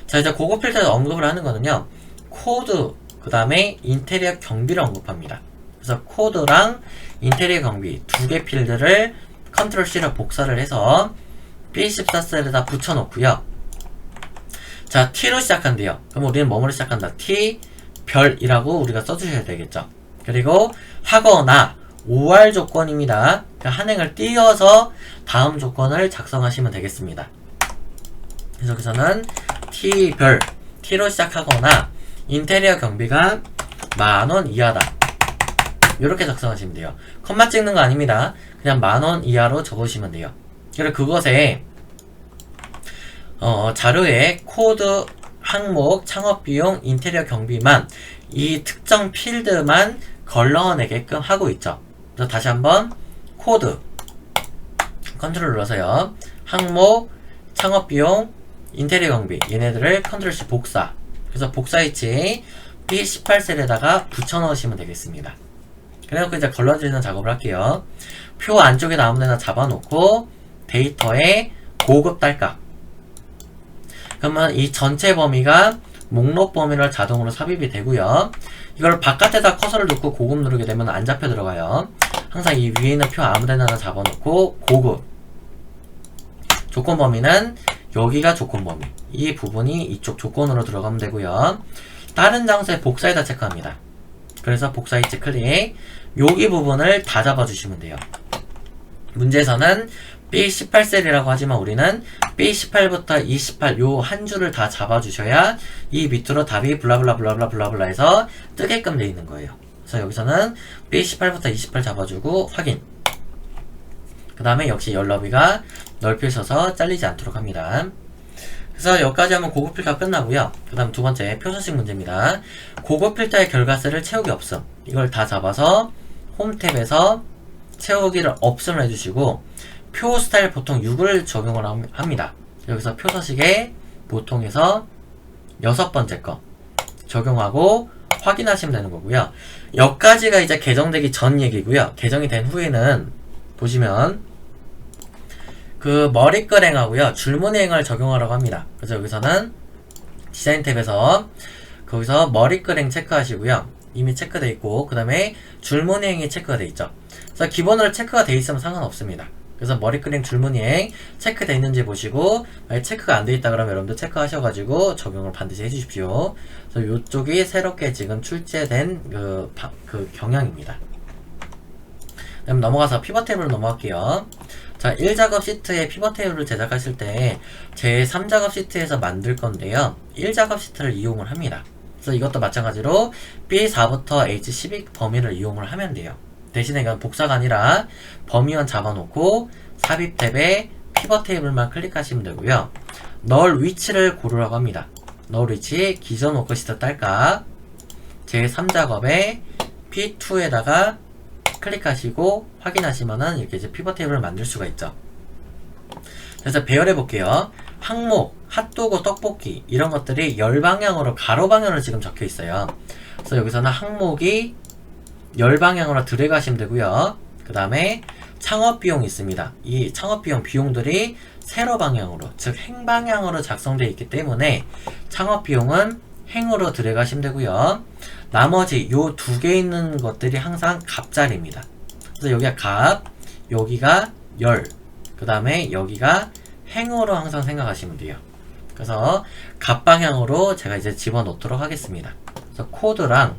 자, 이제 고급 필터에서 언급을 하는 거는요, 코드, 그 다음에 인테리어 경비를 언급합니다. 그래서 코드랑 인테리어 경비 두 개 필드를 컨트롤 C로 복사를 해서 B14셀에다 붙여놓고요. 자, T로 시작한대요. 그럼 우리는 뭐뭐로 시작한다? T, 별이라고 우리가 써주셔야 되겠죠. 그리고 하거나 OR 조건입니다. 그 한 행을 띄어서 다음 조건을 작성하시면 되겠습니다. 그래서 여기서는 T별, T로 시작하거나 인테리어 경비가 10,000원 이하다. 이렇게 작성하시면 돼요. 컴마 찍는 거 아닙니다. 그냥 10,000원 이하로 적으시면 돼요. 그리고 그것에 자료에 코드, 항목, 창업비용, 인테리어 경비만 이 특정 필드만 걸러내게끔 하고 있죠. 그래서 다시 한번 코드 컨트롤 눌러서요. 항목, 창업비용, 인테리어 경비 얘네들을 컨트롤 C 복사. 그래서 복사 위치 B18셀에다가 붙여 넣으시면 되겠습니다. 그래서 이제 걸러지는 작업을 할게요. 표 안쪽에다 아무데나 잡아놓고 데이터에 고급 딸깍. 그러면 이 전체 범위가 목록 범위로 자동으로 삽입이 되고요. 이걸 바깥에다 커서를 놓고 고급 누르게 되면 안 잡혀 들어가요. 항상 이 위에 있는 표 아무데나 잡아놓고 고급. 조건 범위는 여기가 조건 범위. 이 부분이 이쪽 조건으로 들어가면 되고요. 다른 장소에 복사에다 체크합니다. 그래서 복사 위치 클릭. 여기 부분을 다 잡아주시면 돼요. 문제에서는 B18셀이라고 하지만 우리는 B18부터 28 요 한 줄을 다 잡아주셔야 이 밑으로 답이 블라블라 해서 뜨게끔 돼 있는 거예요. 그래서 여기서는 B18부터 28 잡아주고 확인. 그 다음에 역시 열 너비가 넓히셔서 잘리지 않도록 합니다. 그래서 여기까지 하면 고급 필터가 끝나고요. 그 다음 두 번째 표준식 문제입니다. 고급 필터의 결과세를 채우기 없음. 이걸 다 잡아서 홈 탭에서 채우기를 없음을 해주시고 표 스타일 보통 6을 적용을 합니다. 여기서 표 서식에 보통에서 6번째 거 적용하고 확인하시면 되는 거고요. 여기까지가 이제 개정되기 전 얘기고요. 개정이 된 후에는 보시면 그 머리끄랭하고요 줄무늬행을 적용하라고 합니다. 그래서 여기서는 디자인 탭에서 거기서 머리끄랭 체크하시고요. 이미 체크되어 있고 그 다음에 줄무늬행이 체크가 되어 있죠. 그래서 기본으로 체크가 되어 있으면 상관없습니다. 그래서 머리끄랭 줄무늬행 체크되어 있는지 보시고 만약 체크가 안 되어 있다 그러면 여러분들 체크하셔가지고 적용을 반드시 해주십시오. 그래서 이쪽이 새롭게 지금 출제된 그 경향입니다. 그럼 넘어가서 피벗 테이블로 넘어갈게요. 자, 1작업 시트에 피벗 테이블을 제작하실 때 제 3작업 시트에서 만들 건데요. 1작업 시트를 이용을 합니다. 그래서 이것도 마찬가지로 B4부터 H12 범위를 이용을 하면 돼요. 대신에 이건 복사가 아니라 범위만 잡아놓고 삽입 탭에 피벗 테이블만 클릭하시면 되고요. 넣을 위치를 고르라고 합니다. 넣을 위치 기존 워크시트 딸깍 제 3작업에 P2에다가 클릭하시고 확인하시면은 이렇게 이제 피벗 테이블을 만들 수가 있죠. 그래서 배열해 볼게요. 항목, 핫도그, 떡볶이 이런 것들이 열 방향으로 가로 방향으로 지금 적혀 있어요. 그래서 여기서는 항목이 열 방향으로 들어가시면 되고요. 그 다음에 창업 비용이 있습니다. 이 창업 비용 비용들이 세로 방향으로 즉 행 방향으로 작성되어 있기 때문에 창업 비용은 행으로 들어가시면 되고요. 나머지 요 두 개 있는 것들이 항상 갑자리입니다. 그래서 여기가 갑, 여기가 열, 그 다음에 여기가 행으로 항상 생각하시면 돼요. 그래서 갑 방향으로 제가 이제 집어넣도록 하겠습니다. 그래서 코드랑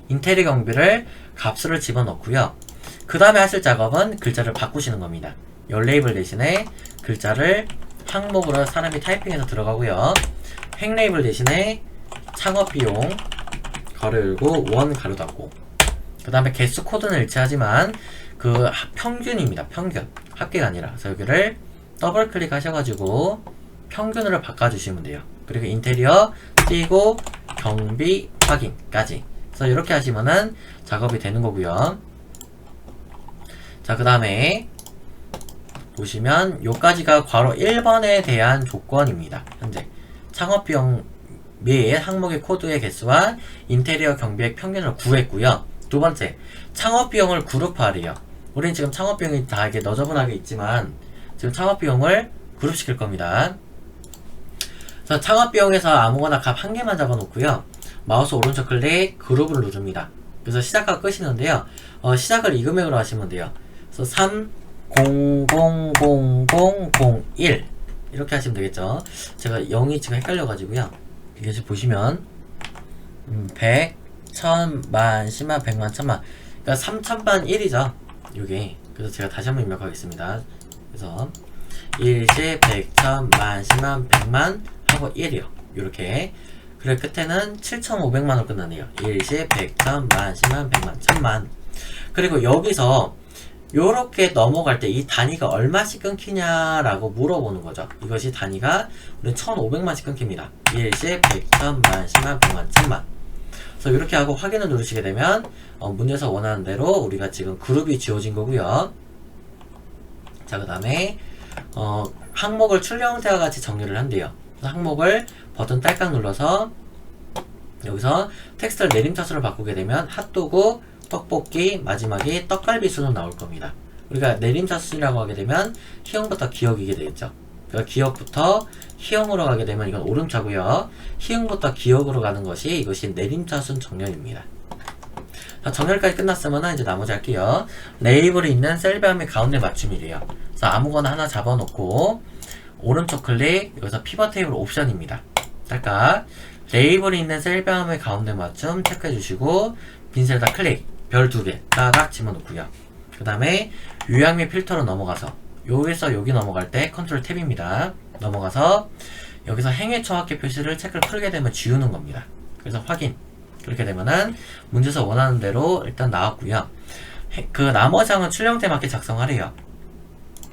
인테리어 경비를 값수를 집어넣고요. 그 다음에 하실 작업은 글자를 바꾸시는 겁니다. 열 레이블 대신에 글자를 항목으로 사람이 타이핑해서 들어가고요. 행 레이블 대신에 창업비용 가로 열고 원 가로 닫고 그 다음에 개수 코드는 일치하지만 그 평균입니다. 평균 합계가 아니라 그래서 여기를 더블 클릭 하셔가지고 평균으로 바꿔주시면 돼요. 그리고 인테리어 띄고 경비 확인까지 그래서 이렇게 하시면은 작업이 되는 거고요. 자, 그 다음에 보시면 요까지가 괄호 1번에 대한 조건입니다. 현재 창업비용 및 항목의 코드의 개수와 인테리어 경비의 평균을 구했고요. 두 번째, 창업비용을 그룹화하래요. 우리는 지금 창업비용이 다 이게 너저분하게 있지만 지금 창업비용을 그룹시킬 겁니다. 그래서 창업비용에서 아무거나 값 한 개만 잡아놓고요. 마우스 오른쪽 클릭 그룹을 누릅니다. 그래서 시작하고 끄시는데요. 시작을 이 금액으로 하시면 돼요. 그래서 300001 이렇게 하시면 되겠죠. 제가 0이 지금 헷갈려가지고요. 이게 지금 보시면 100, 1000, 만, 10만, 100만, 1000만 그러니까 3000만 1이죠. 요게 그래서 제가 다시 한번 입력하겠습니다. 그래서 1, 10, 100, 1000, 만, 10만, 100만 하고 1이요. 요렇게 그리고 끝에는 7,500만으로 끝나네요. 일시, 100, 1000만, 10만, 100만, 1000만. 그리고 여기서 요렇게 넘어갈 때 이 단위가 얼마씩 끊기냐라고 물어보는 거죠. 이것이 단위가 우리 1500만씩 끊깁니다. 일시, 100, 1000만, 10만, 100만, 1000만. 그래서 이렇게 하고 확인을 누르시게 되면 문제에서 원하는 대로 우리가 지금 그룹이 지워진 거고요. 자, 그 다음에 항목을 출력 형태와 같이 정리를 한대요. 그래서 항목을 버튼 딸깍 눌러서 여기서 텍스트를 내림차순으로 바꾸게 되면 핫도그, 떡볶이, 마지막에 떡갈비 순으로 나올 겁니다. 우리가 내림차순이라고 하게 되면 희응부터 기억이게 되겠죠. 그러니까 기억부터 희응으로 가게 되면 이건 오름차고요. 희응부터 기억으로 가는 것이 이것이 내림차순 정렬입니다. 자, 정렬까지 끝났으면 이제 나머지 할게요. 레이블이 있는 셀비함의 가운데 맞춤이래요. 그래서 아무거나 하나 잡아놓고 오른쪽 클릭, 여기서 피벗 테이블 옵션입니다. 딸깍. 레이블이 있는 셀비함의 가운데 맞춤 체크해 주시고 빈셀에다 클릭, 별 2개 따닥 집어넣고요. 그 다음에 요약 및 필터로 넘어가서 여기서 여기 넘어갈 때 컨트롤 탭입니다. 넘어가서 여기서 행의 정확히 표시를 체크를 풀게 되면 지우는 겁니다. 그래서 확인. 그렇게 되면은 문제에서 원하는 대로 일단 나왔고요. 그 나머지 항은 출력형태에 맞게 작성하래요.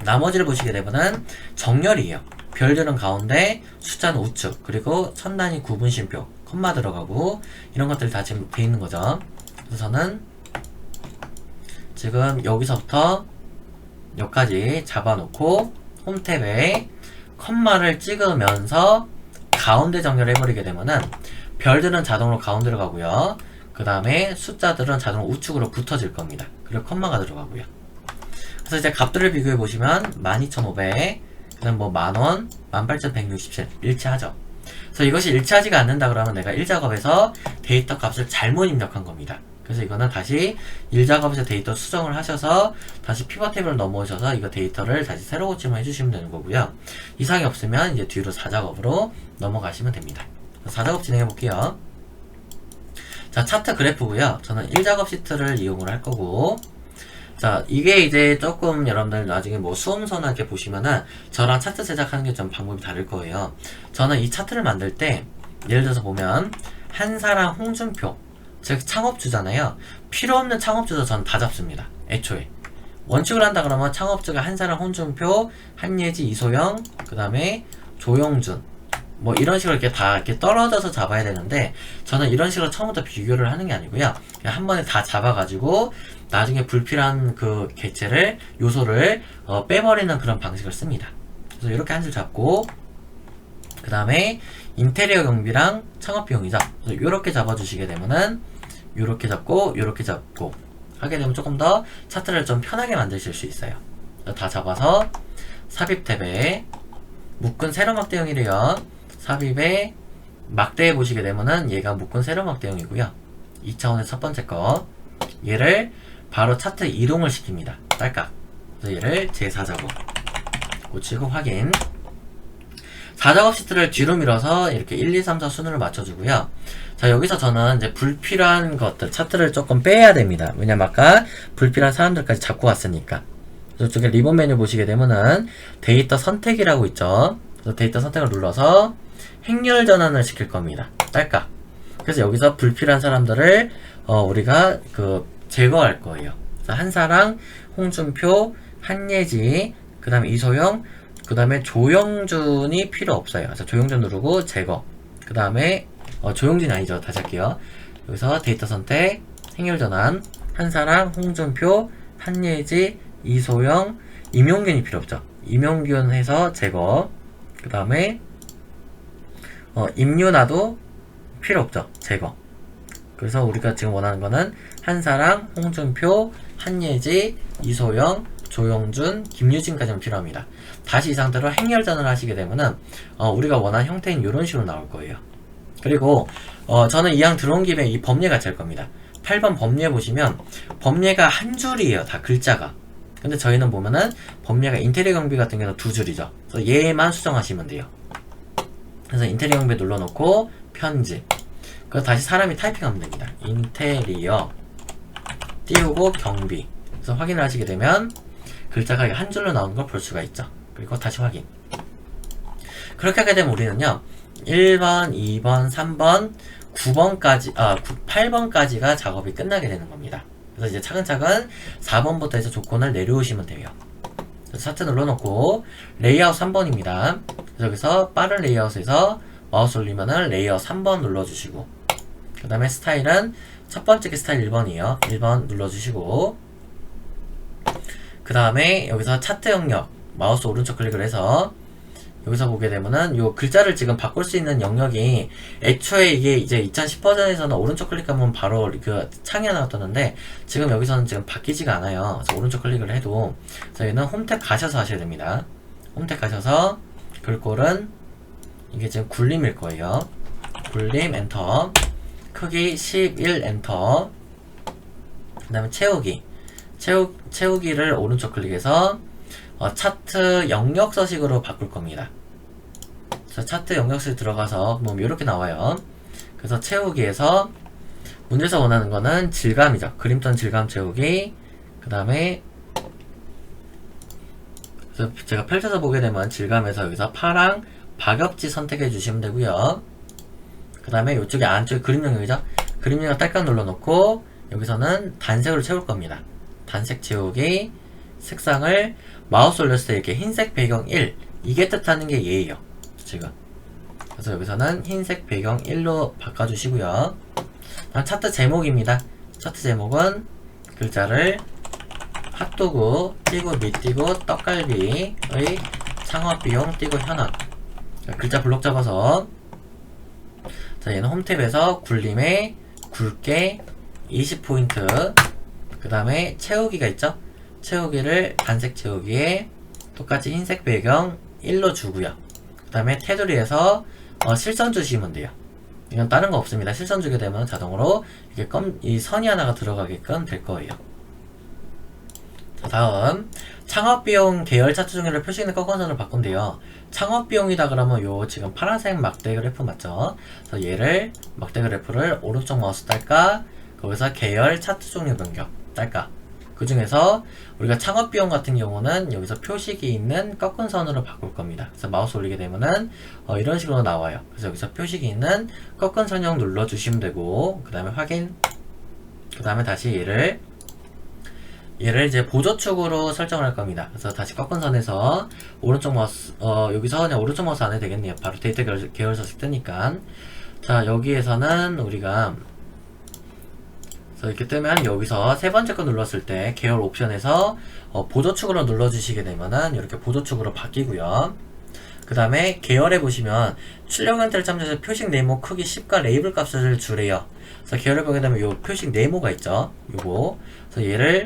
나머지를 보시게 되면은 정렬이에요. 별들은 가운데, 숫자는 우측, 그리고 천 단위 구분 쉼표, 콤마 들어가고 이런 것들이 다 지금 돼 있는 거죠. 그래서 저는 지금 여기서부터 여기까지 잡아놓고 홈 탭에 콤마를 찍으면서 가운데 정렬을 해버리게 되면은 별들은 자동으로 가운데로 가고요. 그 다음에 숫자들은 자동으로 우측으로 붙어질 겁니다. 그리고 콤마가 들어가고요. 그래서 이제 값들을 비교해 보시면 12,500, 그 다음 뭐 만원, 18,167 일치하죠. 그래서 이것이 일치하지가 않는다 그러면 내가 1작업에서 데이터 값을 잘못 입력한 겁니다. 그래서 이거는 다시 1작업에서 데이터 수정을 하셔서 다시 피벗 탭을 넘어오셔서 이거 데이터를 다시 새로 고침을 해주시면 되는 거고요. 이상이 없으면 이제 뒤로 4작업으로 넘어가시면 됩니다. 4작업 진행해 볼게요. 자, 차트 그래프고요. 저는 1작업 시트를 이용을 할 거고, 자, 이게 이제 조금 여러분들 나중에 뭐 수험서나 이렇게 보시면은 저랑 차트 제작하는 게 좀 방법이 다를 거예요. 저는 이 차트를 만들 때 예를 들어서 보면 한사랑 홍준표, 즉 창업주잖아요. 필요 없는 창업주도 저는 다 잡습니다. 애초에 원칙을 한다 그러면 창업주가 한사랑 홍준표, 한예지, 이소영, 그 다음에 조영준 뭐 이런 식으로 이렇게 다 이렇게 떨어져서 잡아야 되는데 저는 이런 식으로 처음부터 비교를 하는 게 아니고요. 그냥 한 번에 다 잡아가지고 나중에 불필요한 그 객체를 요소를 빼버리는 그런 방식을 씁니다. 그래서 이렇게 한 줄 잡고 그 다음에 인테리어 경비랑 창업 비용이죠. 그래서 이렇게 잡아주시게 되면은 이렇게 잡고 이렇게 잡고 하게 되면 조금 더 차트를 좀 편하게 만드실 수 있어요. 다 잡아서 삽입 탭에 묶은 세로 막대형이래요. 삽입에 막대해 보시게 되면은 얘가 묶은 세로 막대형이고요. 2차원의 첫 번째 거 얘를 바로 차트 이동을 시킵니다. 딸깍. 그래서 얘를 제4작업 고치고 확인. 4작업 시트를 뒤로 밀어서 이렇게 1, 2, 3, 4 순으로 맞춰주고요. 자, 여기서 저는 이제 불필요한 것들 차트를 조금 빼야 됩니다. 왜냐면 아까 불필요한 사람들까지 잡고 왔으니까. 이쪽에 리본 메뉴 보시게 되면은 데이터 선택이라고 있죠. 그래서 데이터 선택을 눌러서 행렬 전환을 시킬 겁니다. 딸깍. 그래서 여기서 불필요한 사람들을 우리가 제거할 거예요. 그래서 한사랑, 홍준표, 한예지, 그 다음에 이소영, 그 다음에 조영준이 필요 없어요. 그래서 조영준 누르고 제거. 그 다음에 조영준이 아니죠. 다시 할게요. 여기서 데이터 선택, 행렬 전환, 한사랑, 홍준표, 한예지, 이소영, 임용균이 필요 없죠. 임용균 해서 제거. 그 다음에 임윤아도 필요 없죠. 제거. 그래서 우리가 지금 원하는 거는 한사랑, 홍준표, 한예지, 이소영, 조영준, 김유진까지는 필요합니다. 다시 이 상태로 행렬 전환을 하시게 되면은 우리가 원하는 형태인 이런 식으로 나올 거예요. 그리고 저는 이 항 들어온 김에 이 범례 같이 할 겁니다. 8번 범례 보시면 범례가 한 줄이에요. 다 글자가. 근데 저희는 보면은 범례가 인테리어 경비 같은 경우는 두 줄이죠. 그래서 얘만 수정하시면 돼요. 그래서 인테리어 경비 눌러놓고 편집. 그래서 다시 사람이 타이핑하면 됩니다. 인테리어 띄우고 경비. 그래서 확인을 하시게 되면 글자가 한 줄로 나오는 걸 볼 수가 있죠. 그리고 다시 확인. 그렇게 하게 되면 우리는요 1번, 2번, 3번, 9번까지, 8번까지가 작업이 끝나게 되는 겁니다. 그래서 이제 차근차근 4번부터 해서 조건을 내려오시면 돼요. 차트 눌러놓고 레이아웃 3번입니다. 그래서 여기서 빠른 레이아웃에서 마우스 올리면은 레이아웃 3번 눌러주시고, 그 다음에 스타일은 첫 번째 게 스타일 1번이에요. 1번 눌러주시고, 그 다음에 여기서 차트 영역 마우스 오른쪽 클릭을 해서 여기서 보게 되면은 요 글자를 지금 바꿀 수 있는 영역이 애초에 이게 이제 2010 버전에서는 오른쪽 클릭하면 바로 그 창이 하나 떴는데 지금 여기서는 지금 바뀌지가 않아요. 그래서 오른쪽 클릭을 해도 저희는 홈탭 가셔서 하셔야 됩니다. 홈탭 가셔서 글꼴은 이게 지금 굴림일 거예요. 굴림 엔터, 크기 11 엔터, 그 다음에 채우기를 오른쪽 클릭해서 차트 영역 서식으로 바꿀 겁니다. 그래서 차트 영역 서식 들어가서 뭐 이렇게 나와요. 그래서 채우기에서 문제에서 원하는 거는 질감이죠. 그림선 질감 채우기. 그 다음에 그래서 제가 펼쳐서 보게 되면 질감에서 여기서 파랑 박엽지 선택해 주시면 되고요. 그 다음에 이쪽에 안쪽에 그림 영역이죠. 그림 영역 딸깍 눌러놓고 여기서는 단색으로 채울 겁니다. 단색 채우기, 색상을 마우스 올렸을 때 이렇게 흰색 배경 1, 이게 뜻하는 게 얘예요. 지금. 그래서 여기서는 흰색 배경 1로 바꿔주시고요. 차트 제목입니다. 차트 제목은 글자를 핫도그 띄고 밑 띄고 떡갈비의 창업비용 띄고 현황. 글자 블록 잡아서, 자, 얘는 홈탭에서 굴림에 굵게 20포인트, 그 다음에 채우기가 있죠. 채우기를 단색 채우기에 똑같이 흰색 배경 1로 주고요. 그 다음에 테두리에서 실선 주시면 돼요. 이건 다른 거 없습니다. 실선 주게 되면 자동으로 이게 이 선이 하나가 들어가게끔 될 거예요. 자, 다음 창업비용 계열 차트 종류를 표시 있는 꺾은선으로 바꾼대요. 창업비용이다 그러면 요 지금 파란색 막대 그래프 맞죠? 그래서 얘를 막대 그래프를 오른쪽 마우스 딸까, 거기서 계열 차트 종류 변경 딸까. 그 중에서 우리가 창업비용 같은 경우는 여기서 표식이 있는 꺾은 선으로 바꿀 겁니다. 그래서 마우스 올리게 되면은 이런 식으로 나와요. 그래서 여기서 표식이 있는 꺾은 선형 눌러주시면 되고, 그 다음에 확인, 그 다음에 다시 얘를 이제 보조축으로 설정을 할 겁니다. 그래서 다시 꺾은 선에서 오른쪽 마우스, 여기서 그냥 오른쪽 마우스 안 해도 되겠네요. 바로 데이터 계열 서식 뜨니까. 자, 여기에서는 우리가 이렇게 뜨면 여기서 세 번째 거 눌렀을 때 계열 옵션에서 보조축으로 눌러주시게 되면은 이렇게 보조축으로 바뀌고요. 그 다음에 계열에 보시면 출력 형태를 참조해서 표식 네모 크기 10과 레이블 값을 주래요. 그래서 계열을 보게 되면 요 표식 네모가 있죠. 요거. 그래서 얘를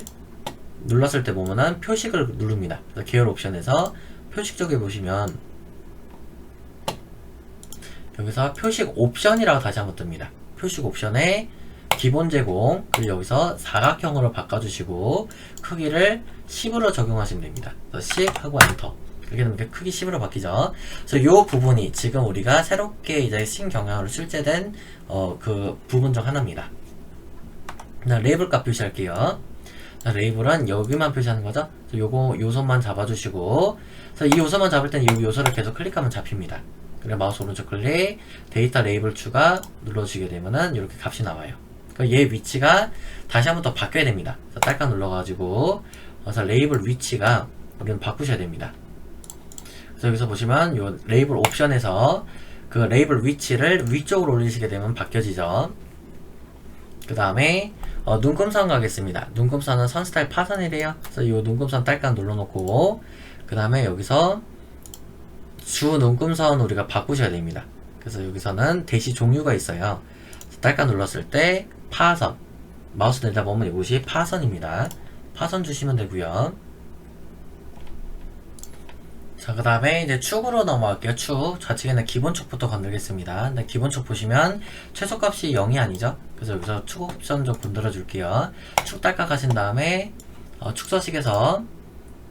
눌렀을 때 보면은 표식을 누릅니다. 그래서 계열 옵션에서 표식 쪽에 보시면 여기서 표식 옵션이라고 다시 한번 뜹니다. 표식 옵션에 기본 제공, 그리고 여기서 사각형으로 바꿔주시고 크기를 10으로 적용하시면 됩니다. 그래서 10 하고 엔터. 그렇게 되면 이렇게 크기 10으로 바뀌죠. 그래서 이 부분이 지금 우리가 새롭게 이제 신경향으로 출제된 그 부분 중 하나입니다. 레이블 값 표시할게요. 자, 레이블은 여기만 표시하는 거죠. 요거 요소만 잡아주시고, 그래서 이 요소만 잡을 땐 이 요소를 계속 클릭하면 잡힙니다. 그래 마우스 오른쪽 클릭, 데이터 레이블 추가 눌러주시게 되면은 이렇게 값이 나와요. 얘 위치가 다시 한번 더 바뀌어야 됩니다. 그래서 딸깍 눌러가지고 그래서 레이블 위치가 우리는 바꾸셔야 됩니다. 그래서 여기서 보시면 요 레이블 옵션에서 그 레이블 위치를 위쪽으로 올리시게 되면 바뀌어지죠. 그 다음에 눈금선 가겠습니다. 눈금선은 선 스타일 파선이래요. 그래서 요 눈금선 딸깍 눌러놓고 그 다음에 여기서 주 눈금선 우리가 바꾸셔야 됩니다. 그래서 여기서는 대시 종류가 있어요. 딸깍 눌렀을 때 파선, 마우스 내다 보면 이것이 파선입니다. 파선 주시면 되고요. 자, 그 다음에 이제 축으로 넘어갈게요. 축 좌측에는 기본축부터 건들겠습니다. 근데 기본축 보시면 최소값이 0이 아니죠. 그래서 여기서 축 옵션 좀 건드려 줄게요. 축 딸깍 하신 다음에 축 서식에서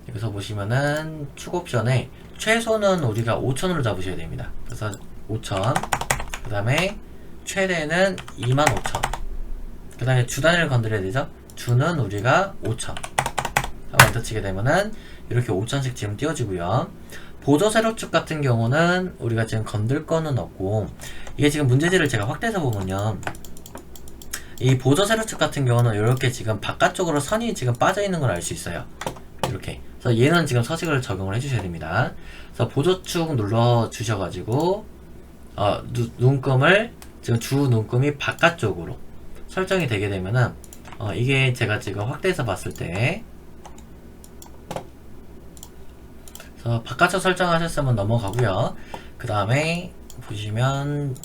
여기서 보시면은 축 옵션에 최소는 우리가 5,000으로 잡으셔야 됩니다. 그래서 5,000, 그 다음에 최대는 25,000, 그 다음에 주 단위를 건드려야 되죠. 주는 우리가 5,000. 엔터 치게 되면은 이렇게 5,000씩 지금 띄워지고요. 보조 세로축 같은 경우는 우리가 지금 건들 거는 없고, 이게 지금 문제지를 제가 확대해서 보면요, 이 보조 세로축 같은 경우는 이렇게 지금 바깥쪽으로 선이 지금 빠져 있는 걸 알 수 있어요. 이렇게. 그래서 얘는 지금 서식을 적용을 해주셔야 됩니다. 그래서 보조축 눌러 주셔가지고 눈금을 지금 주 눈금이 바깥쪽으로 설정이 되게 되면은 이게 제가 지금 확대해서 봤을 때, 그래서 바깥쪽 설정하셨으면 넘어가고요. 그 다음에 보시면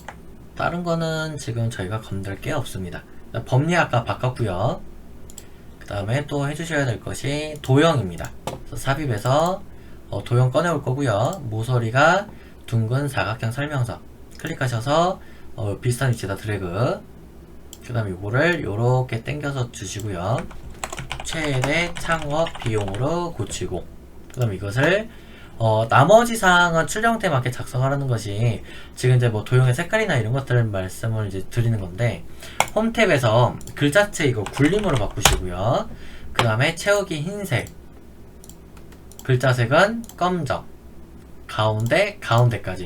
다른 거는 지금 저희가 건들 게 없습니다. 범위 아까 바꿨고요. 그 다음에 또 해주셔야 될 것이 도형입니다. 그래서 삽입해서 도형 꺼내올 거고요. 모서리가 둥근 사각형 설명서 클릭하셔서 비슷한 위치에다 드래그, 그 다음에 이거를 요렇게 당겨서 주시고요. 최대 창업 비용으로 고치고, 그 다음에 이것을 나머지 사항은 출력형태에 맞게 작성하라는 것이 지금 이제 뭐 도형의 색깔이나 이런 것들을 말씀을 이제 드리는 건데, 홈 탭에서 글자체 이거 굴림으로 바꾸시고요. 그 다음에 채우기 흰색, 글자색은 검정, 가운데까지.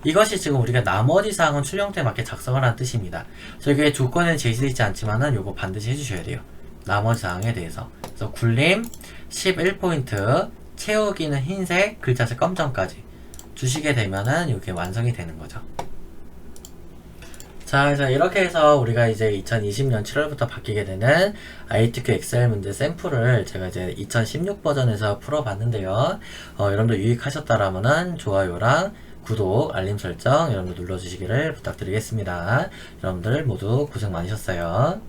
이것이 지금 우리가 나머지 사항은 출력형태에 맞게 작성하라는 뜻입니다. 저희가 조건에는 제시되어 있지 않지만은 요거 반드시 해주셔야 돼요. 나머지 사항에 대해서. 그래서 굴림 11포인트, 채우기는 흰색, 글자색 검정까지 주시게 되면은 이렇게 완성이 되는 거죠. 자, 그래서 이렇게 해서 우리가 이제 2020년 7월부터 바뀌게 되는 ITQ 엑셀 문제 샘플을 제가 이제 2016 버전에서 풀어봤는데요. 여러분들 유익하셨다라면은 좋아요랑 구독, 알림 설정 여러분들 눌러주시기를 부탁드리겠습니다. 여러분들 모두 고생 많으셨어요.